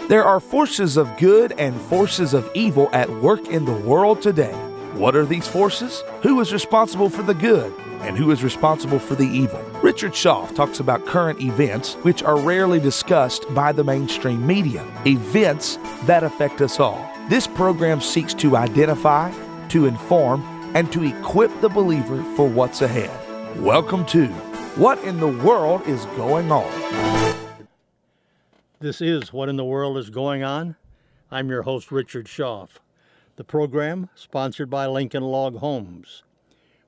There are forces of good and forces of evil at work in the world today. What are these forces? Who is responsible for the good? And who is responsible for the evil? Richard Shoff talks about current events which are rarely discussed by the mainstream media, events that affect us all. This program seeks to identify, to inform, and to equip the believer for what's ahead. Welcome to What in the World is Going On? This is What in the World is Going On. I'm your host, Richard Shoff. The program, sponsored by Lincoln Log Homes.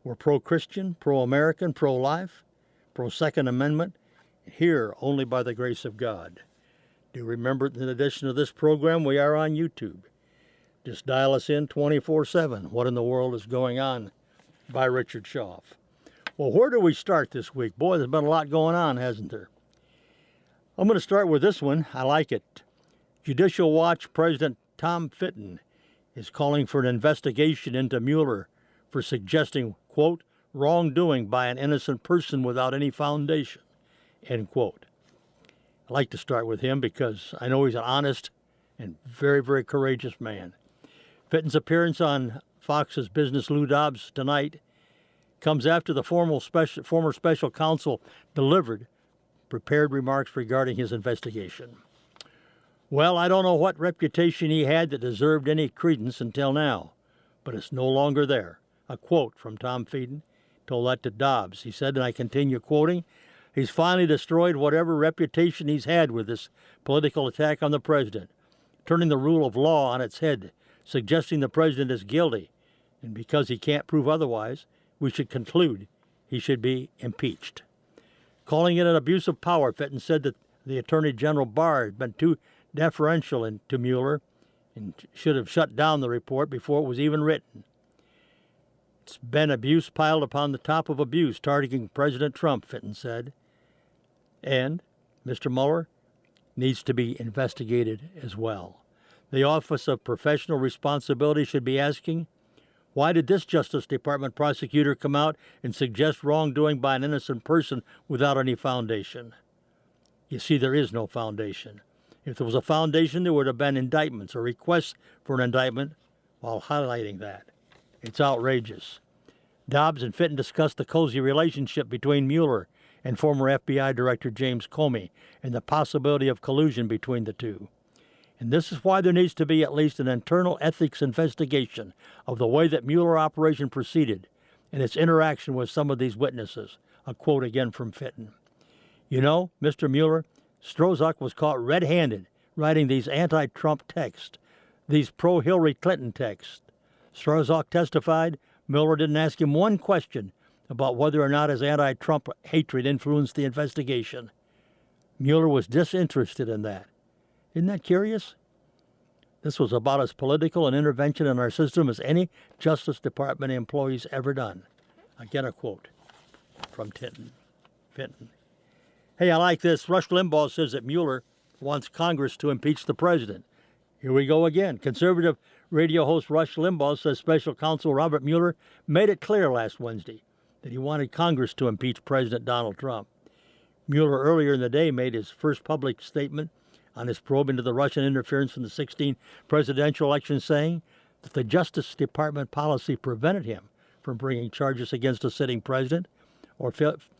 We're pro-Christian, pro-American, pro-life, pro-Second Amendment, here only by the grace of God. Do remember, in addition to this program, we are on YouTube. Just dial us in 24/7. What in the World is Going On by Richard Shoff. Well, where do we start this week? Boy, there's been a lot going on, hasn't there? I'm going to start with this one. I like it. Judicial Watch President Tom Fitton is calling for an investigation into Mueller for suggesting, quote, wrongdoing by an innocent person without any foundation, end quote. I like to start with him because I know he's an honest and very, very courageous man. Fitton's appearance on Fox's Business Lou Dobbs tonight comes after the former special counsel delivered prepared remarks regarding his investigation. Well, I don't know what reputation he had that deserved any credence until now, but it's no longer there. A quote from Tom Fitton told that to Dobbs. He said, and I continue quoting, he's finally destroyed whatever reputation he's had with this political attack on the president, turning the rule of law on its head, suggesting the president is guilty, and because he can't prove otherwise, we should conclude he should be impeached. Calling it an abuse of power, Fitton said that the Attorney General Barr had been too deferential to Mueller and should have shut down the report before it was even written. It's been abuse piled upon the top of abuse, targeting President Trump, Fitton said. And Mr. Mueller needs to be investigated as well. The Office of Professional Responsibility should be asking, why did this Justice Department prosecutor come out and suggest wrongdoing by an innocent person without any foundation? You see, there is no foundation. If there was a foundation, there would have been indictments or requests for an indictment while highlighting that. It's outrageous. Dobbs and Fitton discussed the cozy relationship between Mueller and former FBI Director James Comey and the possibility of collusion between the two. And this is why there needs to be at least an internal ethics investigation of the way that Mueller operation proceeded and its interaction with some of these witnesses. A quote again from Fitton. You know, Mr. Mueller, Strzok was caught red-handed writing these anti-Trump texts, these pro-Hillary Clinton texts. Strzok testified Mueller didn't ask him one question about whether or not his anti-Trump hatred influenced the investigation. Mueller was disinterested in that. Isn't that curious? This was about as political an intervention in our system as any Justice Department employee's ever done. Again, a quote from Fitton. Hey, I like this. Rush Limbaugh says that Mueller wants Congress to impeach the president. Here we go again. Conservative radio host Rush Limbaugh says Special Counsel Robert Mueller made it clear last Wednesday that he wanted Congress to impeach President Donald Trump. Mueller earlier in the day made his first public statement on his probe into the Russian interference in the 2016 presidential election, saying that the Justice Department policy prevented him from bringing charges against a sitting president or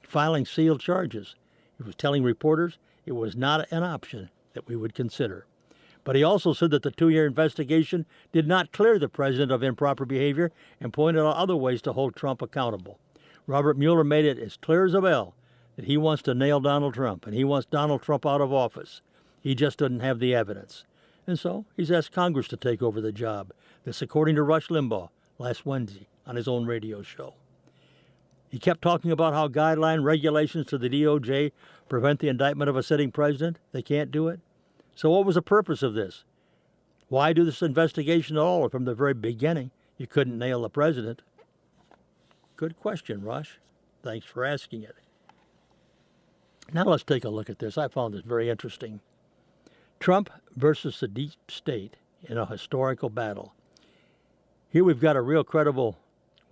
filing sealed charges. He was telling reporters it was not an option that we would consider. But he also said that the 2-year investigation did not clear the president of improper behavior and pointed out other ways to hold Trump accountable. Robert Mueller made it as clear as a bell that he wants to nail Donald Trump and he wants Donald Trump out of office. He just doesn't have the evidence. And so he's asked Congress to take over the job. This according to Rush Limbaugh last Wednesday on his own radio show. He kept talking about how guideline regulations to the DOJ prevent the indictment of a sitting president. They can't do it. So what was the purpose of this? Why do this investigation at all? From the very beginning, you couldn't nail the president. Good question, Rush. Thanks for asking it. Now let's take a look at this. I found this very interesting. Trump versus the deep state in a historical battle. Here we've got a real credible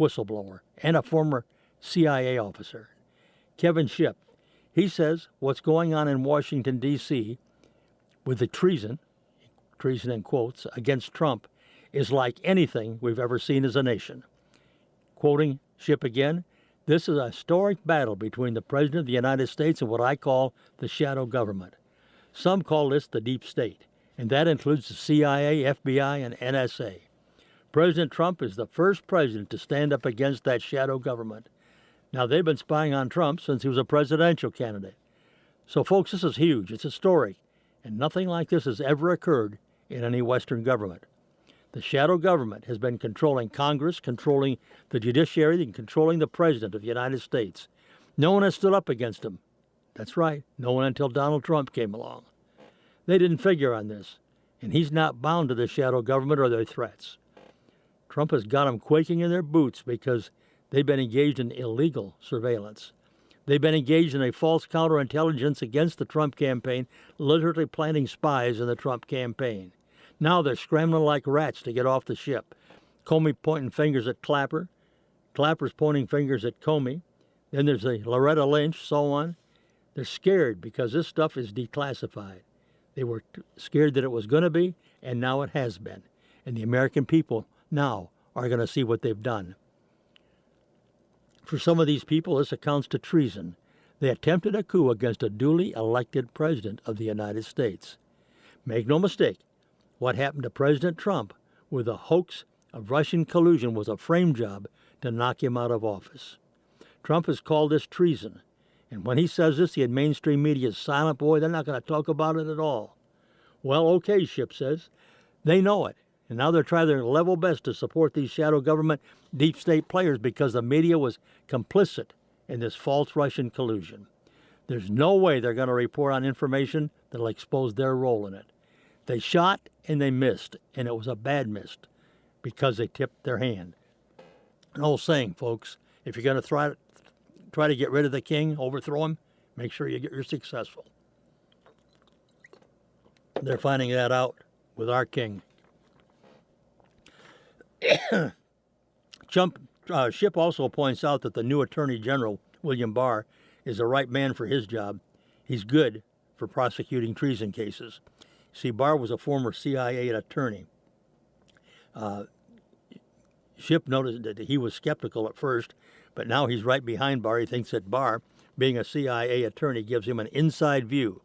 whistleblower and a former CIA officer, Kevin Shipp. He says what's going on in Washington, D.C. with the treason treason in quotes, against Trump is like anything we've ever seen as a nation. Quoting Shipp again, this is a historic battle between the President of the United States and what I call the shadow government. Some call this the deep state, and that includes the CIA, FBI, and NSA. President Trump is the first president to stand up against that shadow government. Now, they've been spying on Trump since he was a presidential candidate. So, folks, this is huge. It's historic, and nothing like this has ever occurred in any Western government. The shadow government has been controlling Congress, controlling the judiciary, and controlling the President of the United States. No one has stood up against him. That's right, no one until Donald Trump came along. They didn't figure on this, and he's not bound to the shadow government or their threats. Trump has got them quaking in their boots because they've been engaged in illegal surveillance. They've been engaged in a false counterintelligence against the Trump campaign, literally planting spies in the Trump campaign. Now they're scrambling like rats to get off the ship. Comey pointing fingers at Clapper. Clapper's pointing fingers at Comey. Then there's a Loretta Lynch, so on. They're scared because this stuff is declassified. They were scared that it was going to be, and now it has been. And the American people now are going to see what they've done. For some of these people, this amounts to treason. They attempted a coup against a duly elected president of the United States. Make no mistake, what happened to President Trump with a hoax of Russian collusion was a frame job to knock him out of office. Trump has called this treason. And when he says this, the mainstream media is silent. Boy, they're not going to talk about it at all. Well, okay, Shipp says. They know it. And now they're trying their level best to support these shadow government deep state players because the media was complicit in this false Russian collusion. There's no way they're going to report on information that will expose their role in it. They shot and they missed, and it was a bad miss because they tipped their hand. An old saying, folks, if you're going to try to get rid of the king, overthrow him, make sure you're successful. They're finding that out with our king. Shipp also points out that the new Attorney General, William Barr, is the right man for his job. He's good for prosecuting treason cases. See, Barr was a former CIA attorney. Shipp noted that he was skeptical at first, but now he's right behind Barr. He thinks that Barr, being a CIA attorney, gives him an inside view.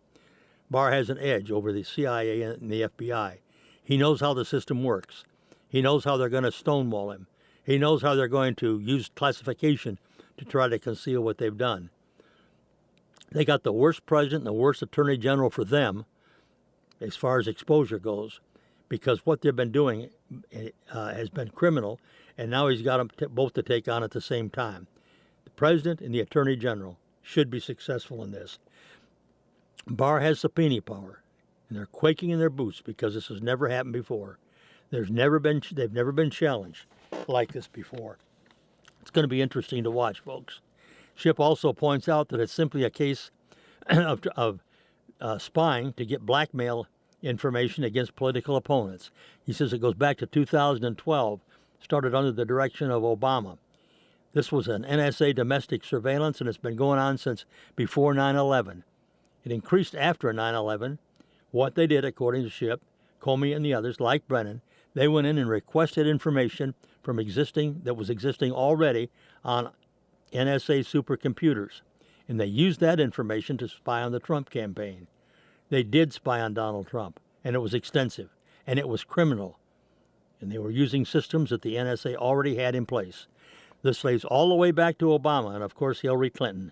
Barr has an edge over the CIA and the FBI. He knows how the system works. He knows how they're going to stonewall him. He knows how they're going to use classification to try to conceal what they've done. They got the worst president and the worst attorney general for them as far as exposure goes, because what they've been doing has been criminal, and now he's got them both to take on at the same time. The president and the attorney general should be successful in this. Barr has subpoena power, and they're quaking in their boots because this has never happened before. They've never been challenged like this before. It's going to be interesting to watch, folks. Shipp also points out that it's simply a case of spying to get blackmail information against political opponents. He says it goes back to 2012, started under the direction of Obama. This was an NSA domestic surveillance, and it's been going on since before 9/11. It increased after 9/11. What they did, according to Shipp, Comey and the others, like Brennan, they went in and requested information from that was existing already on NSA supercomputers, and they used that information to spy on the Trump campaign. They did spy on Donald Trump, and it was extensive, and it was criminal, and they were using systems that the NSA already had in place. This lays all the way back to Obama, and of course Hillary Clinton.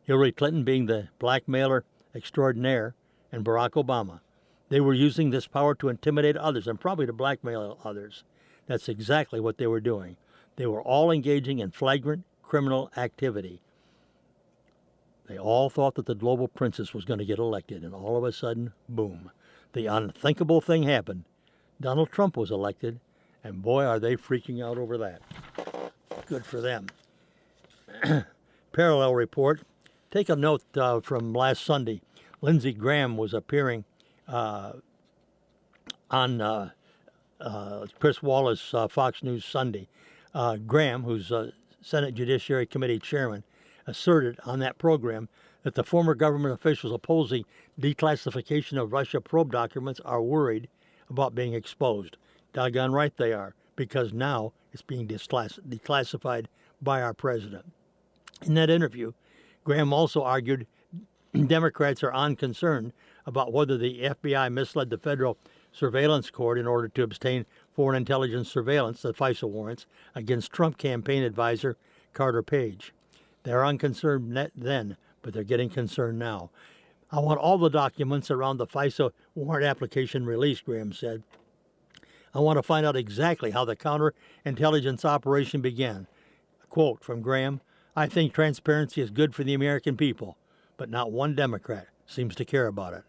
Hillary Clinton being the blackmailer extraordinaire, and Barack Obama. They were using this power to intimidate others and probably to blackmail others. That's exactly what they were doing. They were all engaging in flagrant criminal activity. They all thought that the global princess was going to get elected, and all of a sudden, boom. The unthinkable thing happened. Donald Trump was elected, and boy, are they freaking out over that. Good for them. Parallel report. Take a note from last Sunday. Lindsey Graham was appearing on Chris Wallace Fox News Sunday. Graham, who's Senate Judiciary Committee chairman, asserted on that program that the former government officials opposing declassification of Russia probe documents are worried about being exposed. Doggone right they are, because now it's being declassified by our president. In that interview, Graham also argued Democrats are unconcerned about whether the FBI misled the federal surveillance court in order to obtain foreign intelligence surveillance, the FISA warrants, against Trump campaign advisor Carter Page. They are unconcerned then, but they're getting concerned now. I want all the documents around the FISA warrant application released, Graham said. I want to find out exactly how the counterintelligence operation began. A quote from Graham, I think transparency is good for the American people, but not one Democrat seems to care about it.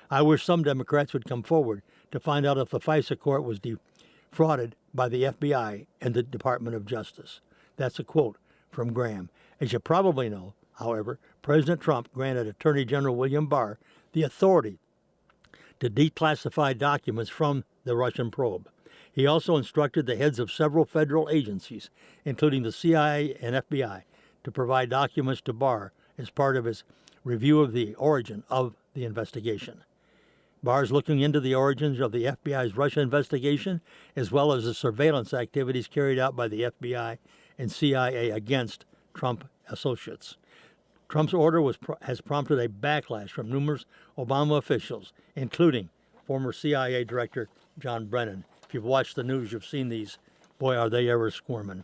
I wish some Democrats would come forward to find out if the FISA court was defrauded by the FBI and the Department of Justice. That's a quote from Graham. As you probably know, however, President Trump granted Attorney General William Barr the authority to declassify documents from the Russian probe. He also instructed the heads of several federal agencies, including the CIA and FBI, to provide documents to Barr as part of his review of the origin of the investigation. Barr is looking into the origins of the FBI's Russia investigation, as well as the surveillance activities carried out by the FBI and CIA against Trump associates. Trump's order has prompted a backlash from numerous Obama officials, including former CIA Director John Brennan. If you've watched the news, you've seen these. Boy, are they ever squirming.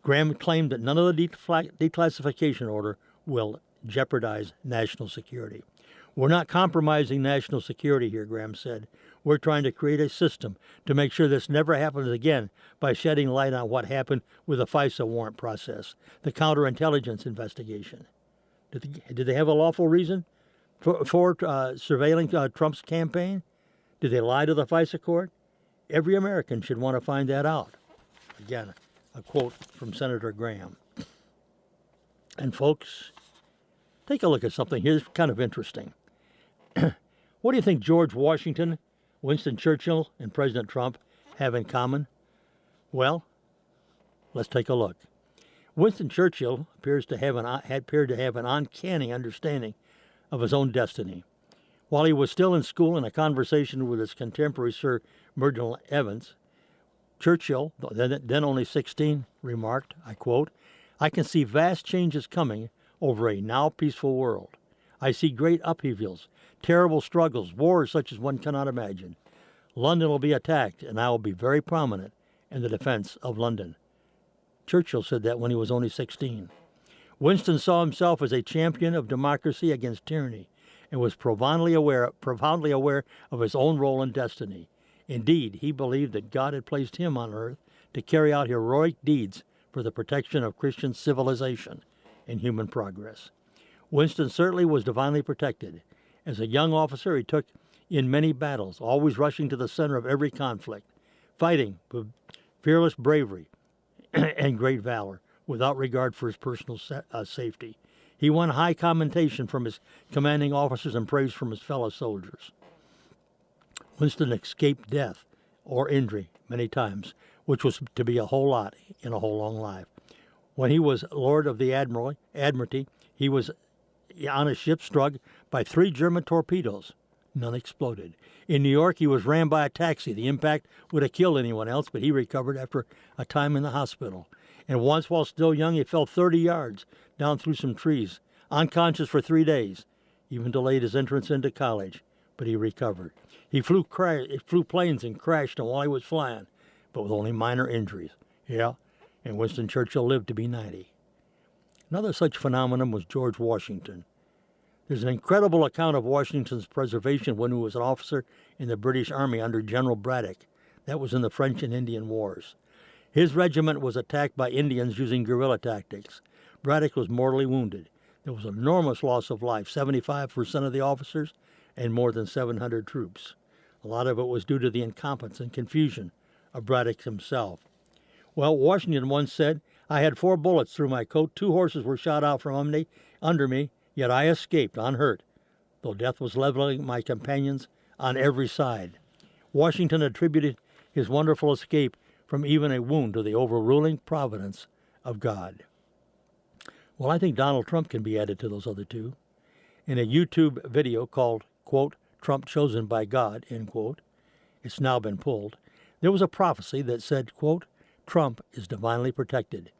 Graham claimed that none of the declassification order will jeopardize national security. We're not compromising national security here, Graham said. We're trying to create a system to make sure this never happens again by shedding light on what happened with the FISA warrant process, the counterintelligence investigation. Did they have a lawful reason for surveilling Trump's campaign? Did they lie to the FISA court? Every American should want to find that out. Again, a quote from Senator Graham. And folks, take a look at something here. It's kind of interesting. What do you think George Washington, Winston Churchill, and President Trump have in common? Well, let's take a look. Winston Churchill appeared to have an uncanny understanding of his own destiny. While he was still in school, in a conversation with his contemporary Sir Murden Evans, Churchill, then only 16, remarked, I quote, I can see vast changes coming over a now peaceful world. I see great upheavals, terrible struggles, wars such as one cannot imagine. London will be attacked, and I will be very prominent in the defense of London. Churchill said that when he was only 16. Winston saw himself as a champion of democracy against tyranny and was profoundly aware of his own role and destiny. Indeed, he believed that God had placed him on earth to carry out heroic deeds for the protection of Christian civilization and human progress. Winston certainly was divinely protected. As a young officer, he took in many battles, always rushing to the center of every conflict, fighting with fearless bravery and great valor, without regard for his personal safety. He won high commendation from his commanding officers and praise from his fellow soldiers. Winston escaped death or injury many times, which was to be a whole lot in a whole long life. When he was Lord of the Admiralty, he was on a ship struck by 3 German torpedoes. None exploded. In New York, he was rammed by a taxi. The impact would have killed anyone else, but he recovered after a time in the hospital. And once, while still young, he fell 30 yards down through some trees, unconscious for 3 days. Even delayed his entrance into college, but he recovered. He flew planes and crashed while he was flying, but with only minor injuries. Yeah, and Winston Churchill lived to be 90. Another such phenomenon was George Washington. There's an incredible account of Washington's preservation when he was an officer in the British Army under General Braddock. That was in the French and Indian Wars. His regiment was attacked by Indians using guerrilla tactics. Braddock was mortally wounded. There was an enormous loss of life, 75% of the officers and more than 700 troops. A lot of it was due to the incompetence and confusion of Braddock himself. Well, Washington once said, I had 4 bullets through my coat, 2 horses were shot out from under me, yet I escaped unhurt, though death was leveling my companions on every side. Washington attributed his wonderful escape from even a wound to the overruling providence of God. Well, I think Donald Trump can be added to those other 2. In a YouTube video called, quote, Trump Chosen by God, end quote, It's now been pulled. There was a prophecy that said, quote, Trump is divinely protected.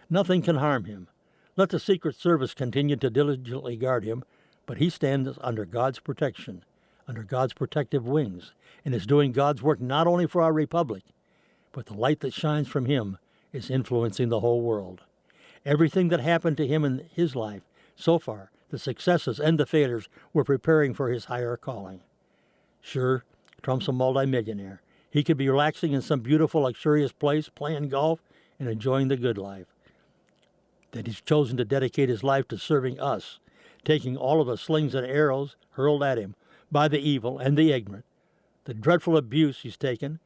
Nothing can harm him. Let the Secret Service continue to diligently guard him, but he stands under God's protection, under God's protective wings, and is doing God's work not only for our republic, but the light that shines from him is influencing the whole world. Everything that happened to him in his life so far, the successes and the failures, were preparing for his higher calling. Sure, Trump's a multimillionaire. He could be relaxing in some beautiful, luxurious place, playing golf, and enjoying the good life. That he's chosen to dedicate his life to serving us, taking all of the slings and arrows hurled at him by the evil and the ignorant. The dreadful abuse he's taken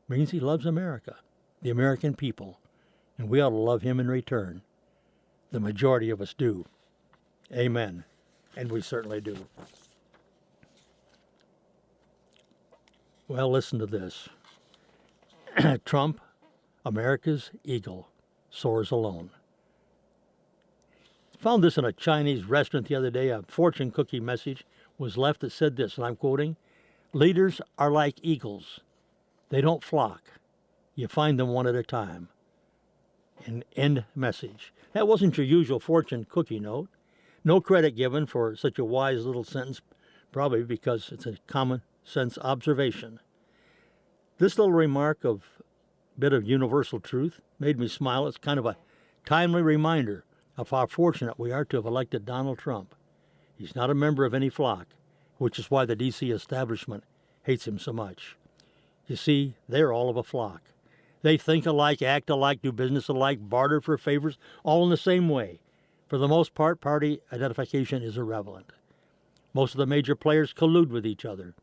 means he loves America, the American people, and we ought to love him in return. The majority of us do. Amen. And we certainly do. Well, listen to this. Trump, America's eagle, soars alone. Found this in a Chinese restaurant the other day. A fortune cookie message was left that said this, and I'm quoting, "Leaders are like eagles. They don't flock. You find them one at a time." And end message. That wasn't your usual fortune cookie note. No credit given for such a wise little sentence, probably because it's a common sense observation. This little remark of bit of universal truth made me smile. It's kind of a timely reminder of how fortunate we are to have elected Donald Trump. He's not a member of any flock, which is why the D.C. establishment hates him so much. You see, they're all of a flock. They think alike, act alike, do business alike, barter for favors, all in the same way. For the most part, party identification is irrelevant. Most of the major players collude with each other.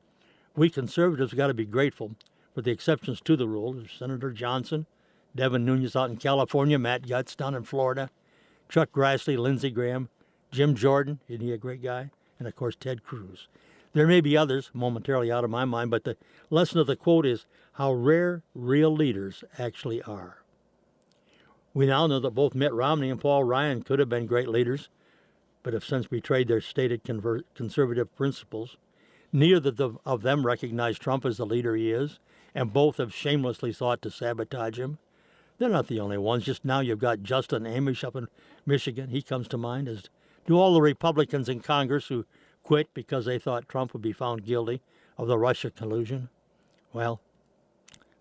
We conservatives got to be grateful for the exceptions to the rule. There's Senator Johnson, Devin Nunes out in California, Matt Gaetz down in Florida, Chuck Grassley, Lindsey Graham, Jim Jordan, isn't he a great guy? And, of course, Ted Cruz. There may be others momentarily out of my mind, but the lesson of the quote is how rare real leaders actually are. We now know that both Mitt Romney and Paul Ryan could have been great leaders, but have since betrayed their stated conservative principles. Neither of them recognize Trump as the leader he is, and both have shamelessly sought to sabotage him. They're not the only ones. Just now you've got Justin Amash up in Michigan. He comes to mind, as do all the Republicans in Congress who quit because they thought Trump would be found guilty of the Russia collusion. Well,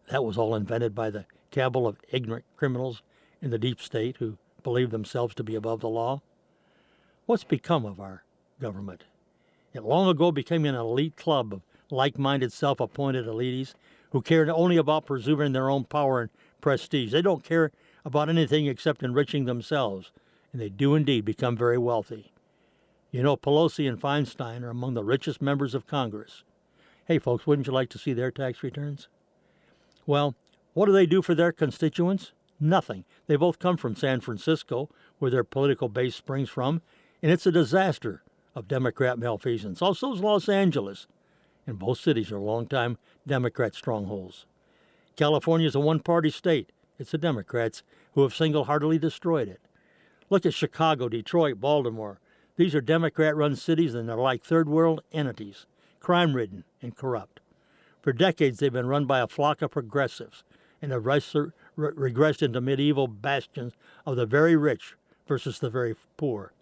that was all invented by the cabal of ignorant criminals in the deep state who believe themselves to be above the law. What's become of our government? It long ago became an elite club of like-minded, self-appointed elites who cared only about preserving their own power and prestige. They don't care about anything except enriching themselves, and they do indeed become very wealthy. You know, Pelosi and Feinstein are among the richest members of Congress. Hey, folks, wouldn't you like to see their tax returns? Well, what do they do for their constituents? Nothing. They both come from San Francisco, where their political base springs from, and it's a disaster of Democrat malfeasance. Also is Los Angeles, and both cities are longtime Democrat strongholds. California is a one-party state. It's the Democrats who have single-heartedly destroyed it. Look at Chicago, Detroit, Baltimore. These are Democrat-run cities, and they're like third-world entities, crime-ridden and corrupt. For decades, they've been run by a flock of progressives and have regressed into medieval bastions of the very rich versus the very poor.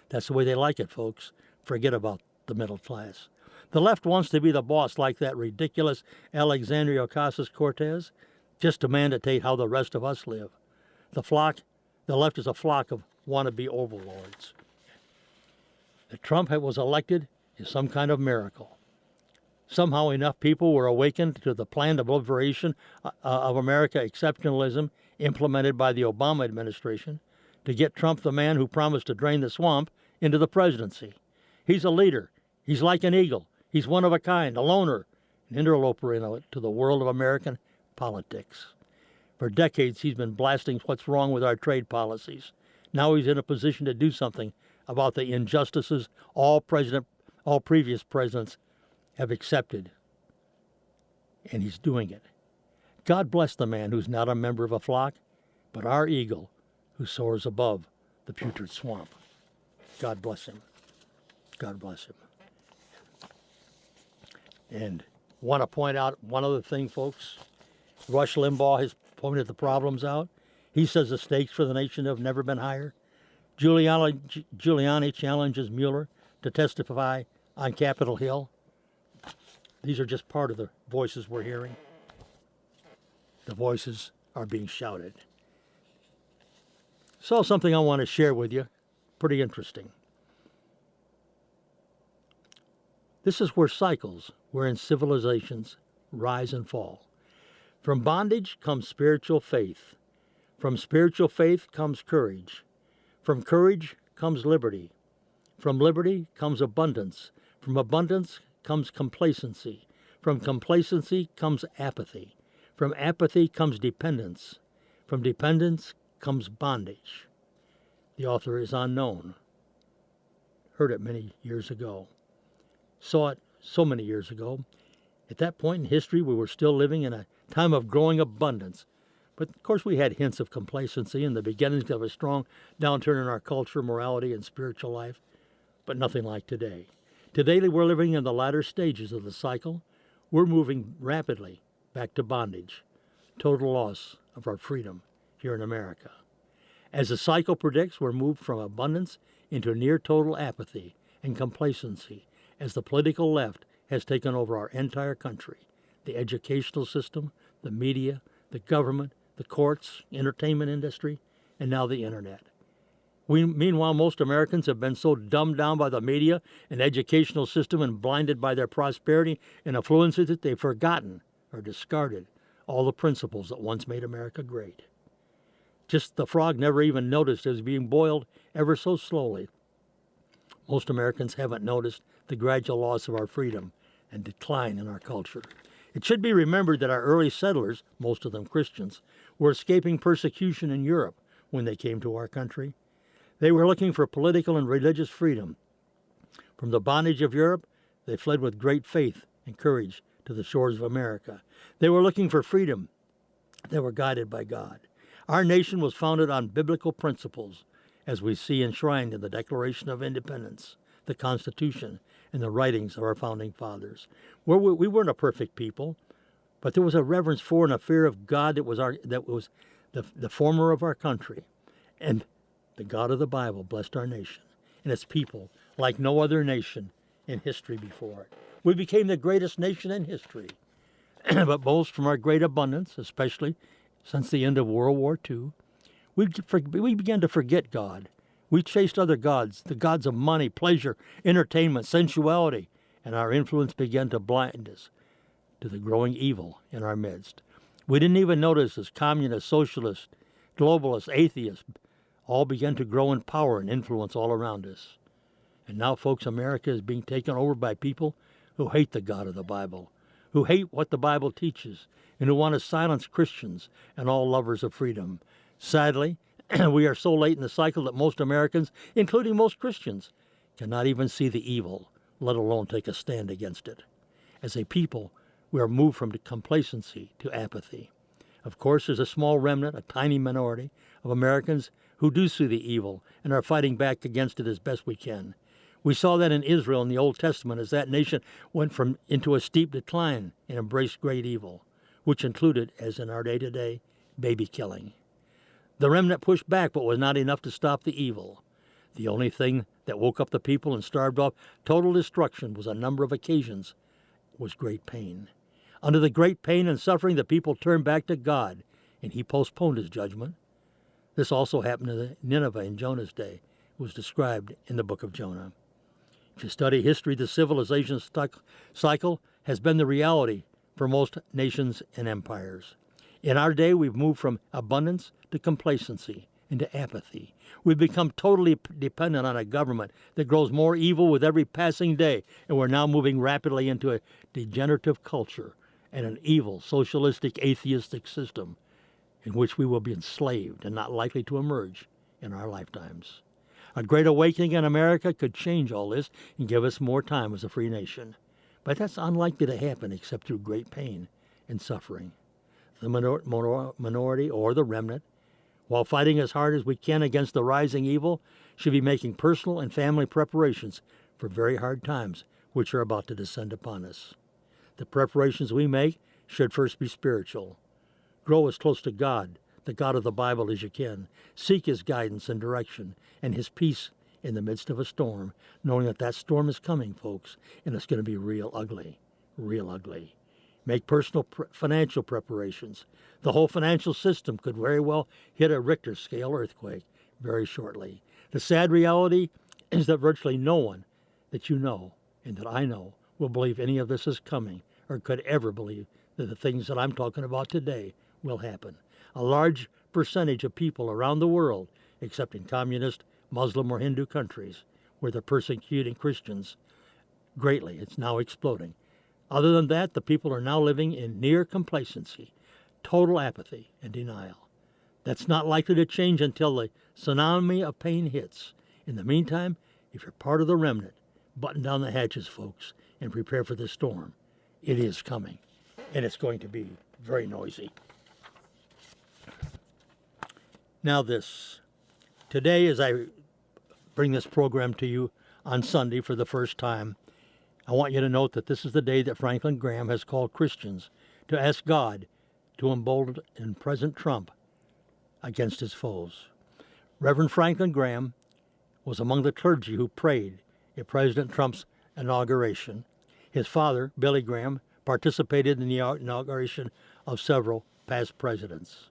That's the way they like it, folks. Forget about the middle class. The left wants to be the boss like that ridiculous Alexandria Ocasio-Cortez, just to mandate how the rest of us live. The left is a flock of wannabe overlords. That Trump was elected is some kind of miracle. Somehow enough people were awakened to the planned obliteration of America exceptionalism implemented by the Obama administration to get Trump, the man who promised to drain the swamp, into the presidency. He's a leader. He's like an eagle. He's one of a kind, a loner, an interloper into the world of American politics. For decades, he's been blasting what's wrong with our trade policies. Now he's in a position to do something about the injustices all previous presidents have accepted. And he's doing it. God bless the man who's not a member of a flock, but our eagle who soars above the putrid swamp. God bless him. God bless him. And Want to point out one other thing, folks? Rush Limbaugh has pointed the problems out. He says the stakes for the nation have never been higher. Giuliani challenges Mueller to testify on Capitol Hill. These are just part of the voices we're hearing. The voices are being shouted. So something I want to share with you, pretty interesting. This is where cycles, wherein civilizations rise and fall. From bondage comes spiritual faith. From spiritual faith comes courage. From courage comes liberty. From liberty comes abundance. From abundance comes complacency. From complacency comes apathy. From apathy comes dependence. From dependence comes bondage. The author is unknown. Heard it many years ago. Saw it so many years ago. At that point in history, we were still living in a time of growing abundance. But of course, we had hints of complacency and the beginnings of a strong downturn in our culture, morality, and spiritual life, but nothing like today. Today, we're living in the latter stages of the cycle. We're moving rapidly back to bondage, total loss of our freedom here in America. As the cycle predicts, we're moved from abundance into near total apathy and complacency as the political left has taken over our entire country, the educational system, the media, the government, the courts, entertainment industry, and now the internet. Meanwhile, most Americans have been so dumbed down by the media and educational system and blinded by their prosperity and affluence that they've forgotten or discarded all the principles that once made America great. Just the frog never even noticed it was being boiled ever so slowly. Most Americans haven't noticed the gradual loss of our freedom and decline in our culture. It should be remembered that our early settlers, most of them Christians, were escaping persecution in Europe when they came to our country. They were looking for political and religious freedom. From the bondage of Europe, they fled with great faith and courage to the shores of America. They were looking for freedom. They were guided by God. Our nation was founded on biblical principles, as we see enshrined in the Declaration of Independence, the Constitution, and the writings of our founding fathers. We weren't a perfect people, but there was a reverence for and a fear of God that was the former of our country. And the God of the Bible blessed our nation and its people like no other nation in history before it. We became the greatest nation in history, but boast from our great abundance, especially since the end of World War II. We began to forget God. We chased other gods, the gods of money, pleasure, entertainment, sensuality, and our influence began to blind us to the growing evil in our midst. We didn't even notice as communists, socialists, globalists, atheists all began to grow in power and influence all around us. And now, folks, America is being taken over by people who hate the God of the Bible, who hate what the Bible teaches, and who want to silence Christians and all lovers of freedom. Sadly, we are so late in the cycle that most Americans, including most Christians, cannot even see the evil, let alone take a stand against it. As a people, we are moved from complacency to apathy. Of course, there's a small remnant, a tiny minority of Americans who do see the evil and are fighting back against it as best we can. We saw that in Israel in the Old Testament as that nation went into a steep decline and embraced great evil, which included, as in our day-to-day, baby killing. The remnant pushed back, but was not enough to stop the evil. The only thing that woke up the people and starved off total destruction was a number of occasions, was great pain. Under the great pain and suffering, the people turned back to God, and he postponed his judgment. This also happened to Nineveh in Jonah's day. It was described in the book of Jonah. If you study history, the civilization cycle has been the reality for most nations and empires. In our day, we've moved from abundance to complacency and to apathy. We've become totally dependent on a government that grows more evil with every passing day, and we're now moving rapidly into a degenerative culture and an evil, socialistic, atheistic system in which we will be enslaved and not likely to emerge in our lifetimes. A great awakening in America could change all this and give us more time as a free nation. But that's unlikely to happen except through great pain and suffering. The minority or the remnant, while fighting as hard as we can against the rising evil, should be making personal and family preparations for very hard times which are about to descend upon us. The preparations we make should first be spiritual. Grow as close to God, the God of the Bible, as you can. Seek His guidance and direction and His peace in the midst of a storm, knowing that that storm is coming, folks, and it's going to be real ugly, real ugly. Make personal financial preparations. The whole financial system could very well hit a Richter scale earthquake very shortly. The sad reality is that virtually no one that you know and that I know will believe any of this is coming or could ever believe that the things that I'm talking about today will happen. A large percentage of people around the world, except in communist, Muslim, or Hindu countries, where they're persecuting Christians greatly, it's now exploding. Other than that, the people are now living in near complacency, total apathy, and denial. That's not likely to change until the tsunami of pain hits. In the meantime, if you're part of the remnant, button down the hatches, folks, and prepare for the storm. It is coming, and it's going to be very noisy. Now this. Today, as I bring this program to you on Sunday for the first time, I want you to note that this is the day that Franklin Graham has called Christians to ask God to embolden President Trump against his foes. Reverend Franklin Graham was among the clergy who prayed at President Trump's inauguration. His father, Billy Graham, participated in the inauguration of several past presidents.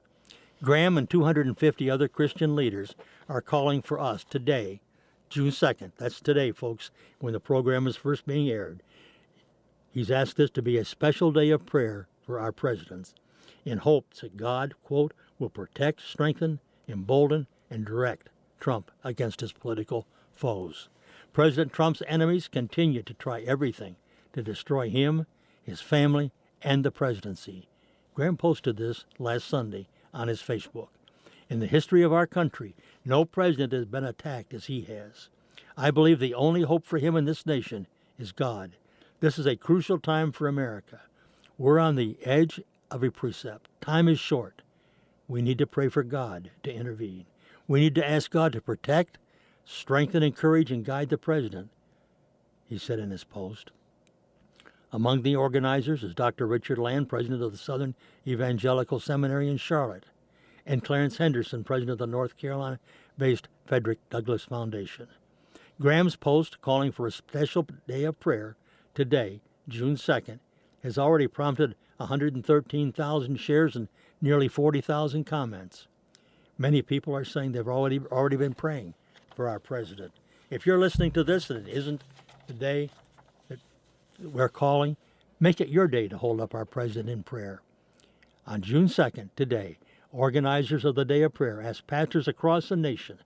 Graham and 250 other Christian leaders are calling for us today, June 2nd. That's today, folks, when the program is first being aired. He's asked this to be a special day of prayer for our presidents in hopes that God, quote, will protect, strengthen, embolden, and direct Trump against his political foes. President Trump's enemies continue to try everything to destroy him, his family, and the presidency. Graham posted this last Sunday on his Facebook. In the history of our country, no president has been attacked as he has. I believe the only hope for him in this nation is God. This is a crucial time for America. We're on the edge of a precept. Time is short. We need to pray for God to intervene. We need to ask God to protect, strengthen, encourage, and guide the president, he said in his post. Among the organizers is Dr. Richard Land, president of the Southern Evangelical Seminary in Charlotte, and Clarence Henderson, president of the North Carolina-based Frederick Douglass Foundation. Graham's post calling for a special day of prayer today, June 2nd, has already prompted 113,000 shares and nearly 40,000 comments. Many people are saying they've already been praying for our president. If you're listening to this and it isn't the day that we're calling, make it your day to hold up our president in prayer. On June 2nd, today, organizers of the Day of Prayer asked pastors across the nation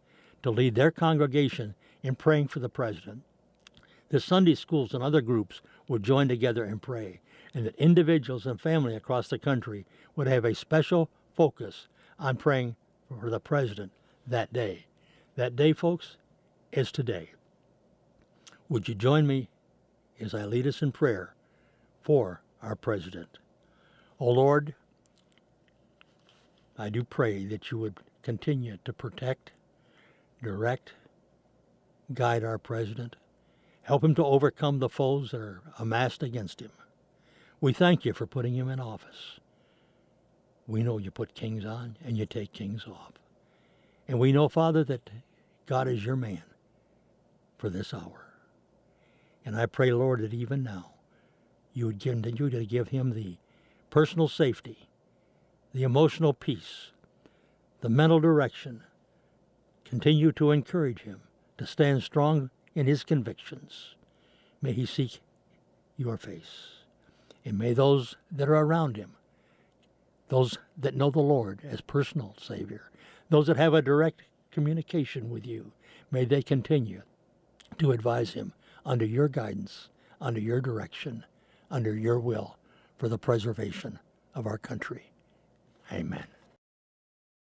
to lead their congregation in praying for the president. The Sunday schools and other groups would join together and pray, and that individuals and family across the country would have a special focus on praying for the president that day. That day, folks, is today. Would you join me as I lead us in prayer for our president? Oh Lord, I do pray that you would continue to protect, direct, guide our president. Help him to overcome the foes that are amassed against him. We thank you for putting him in office. We know you put kings on and you take kings off. And we know, Father, that God is your man for this hour. And I pray, Lord, that even now you would continue to give him the personal safety, the emotional peace, the mental direction. Continue to encourage him to stand strong in his convictions. May he seek your face. And may those that are around him, those that know the Lord as personal Savior, those that have a direct communication with you, may they continue to advise him under your guidance, under your direction, under your will for the preservation of our country. Amen.